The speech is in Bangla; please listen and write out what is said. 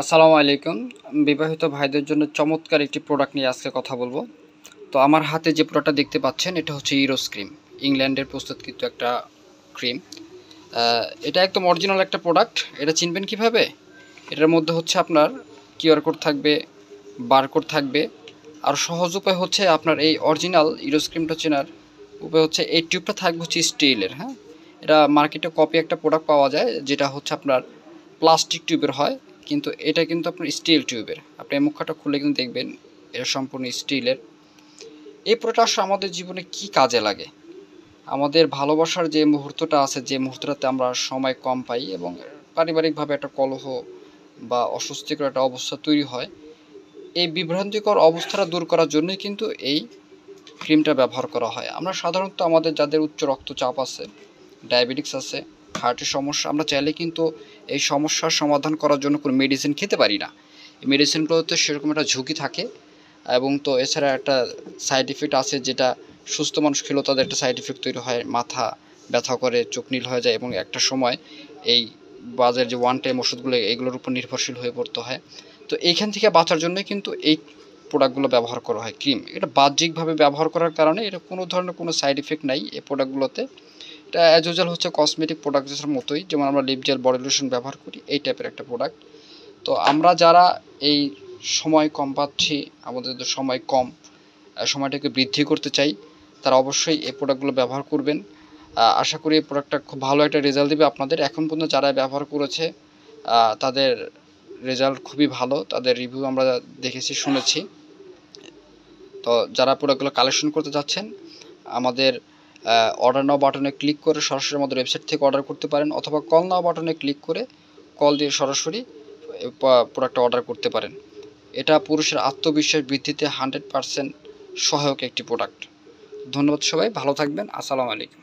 আসসালামু আলাইকুম। বিবাহিত ভাইদের জন্য চমৎকার একটি প্রোডাক্ট নিয়ে আজকে কথা বলবো। তো আমার হাতে যে প্রোডাক্টটা দেখতে পাচ্ছেন এটা হচ্ছে ইরোস ক্রিম। ইংল্যান্ডের প্রস্তুতকৃত একটা ক্রিম। এটা একদম অরিজিনাল একটা প্রোডাক্ট। এটা চিনবেন কিভাবে? এটার মধ্যে হচ্ছে আপনার কিউআর কোড থাকবে, বারকোড থাকবে। আর সহজ উপায় হচ্ছে আপনার এই অরিজিনাল ইরোস ক্রিমটা চেনার উপায় হচ্ছে এই টিউবটা থাকবে হচ্ছে স্টিলের। হ্যাঁ, এটা মার্কেটে কপি একটা প্রোডাক্ট পাওয়া যায় যেটা হচ্ছে আপনার প্লাস্টিক টিউবের হয়, কিন্তু এটা কিন্তু আপনার স্টিল টিউবের। আপনি এই মুখটা খুলে কিন্তু দেখবেন এটা সম্পূর্ণ স্টিলের। এই প্রোডাক্টটা আসলে আমাদের জীবনে কি কাজে লাগে? আমাদের ভালোবাসার যে মুহূর্তটা আছে, যে মুহূর্তটাতে আমরা সময় কম পাই এবং পারিবারিকভাবে একটা কলহ বা অস্বস্তিকর একটা অবস্থা তৈরি হয়, এই বিভ্রান্তিকর অবস্থাটা দূর করার জন্যই কিন্তু এই ক্রিমটা ব্যবহার করা হয়। আমরা সাধারণত আমাদের যাদের উচ্চ রক্তচাপ আছে, ডায়াবেটিক্স আছে, হার্টের সমস্যা, আমরা চাইলে কিন্তু এই সমস্যার সমাধান করার জন্য কোনো মেডিসিন খেতে পারি না। এই মেডিসিনগুলোতে সেরকম একটা ঝুঁকি থাকে এবং তো এছাড়া একটা সাইড ইফেক্ট আছে, যেটা সুস্থ মানুষ খেলেও তাদের একটা সাইড ইফেক্ট তৈরি হয়, মাথা ব্যথা করে, চোখ নীল হয়ে যায় এবং একটা সময় এই বাজারের যে ওয়ান টাইম ওষুধগুলো এগুলোর উপর নির্ভরশীল হয়ে পড়তে হয়। তো এইখান থেকে বাঁচার জন্যই কিন্তু এই প্রোডাক্টগুলো ব্যবহার করা হয় ক্রিম। এটা বাহ্যিকভাবে ব্যবহার করার কারণে এটা কোনো ধরনের কোনো সাইড ইফেক্ট নাই এই প্রোডাক্টগুলোতে। এটা অ্যাজ ইউজুয়াল হচ্ছে কসমেটিক প্রোডাক্টের মতোই, যেমন আমরা লিপ জেল, বডি লোশন ব্যবহার করি, এই টাইপের একটা প্রোডাক্ট। তো আমরা যারা এই সময় কম পাচ্ছি, আমাদের তো সময় কম, সময়টাকে বৃদ্ধি করতে চাই, তারা অবশ্যই এই প্রোডাক্টগুলো ব্যবহার করবেন। আশা করি এই প্রোডাক্টটা খুব ভালো একটা রেজাল্ট দেবে আপনাদের। এখন পর্যন্ত যারা ব্যবহার করেছে তাদের রেজাল্ট খুবই ভালো, তাদের রিভিউ আমরা দেখেছি, শুনেছি। তো যারা প্রোডাক্টগুলো কালেকশন করতে যাচ্ছেন, আমাদের অর্ডার নাও বাটনে ক্লিক করে সরাসরি আমাদের ওয়েবসাইট থেকে অর্ডার করতে পারেন, অথবা কল নাও বাটনে ক্লিক করে কল দিয়ে সরাসরি প্রোডাক্টটা অর্ডার করতে পারেন। এটা পুরুষের আত্মবিশ্বাস বৃদ্ধিতে 100% সহায়ক একটি প্রোডাক্ট। ধন্যবাদ সবাই, ভালো থাকবেন। আসসালামু আলাইকুম।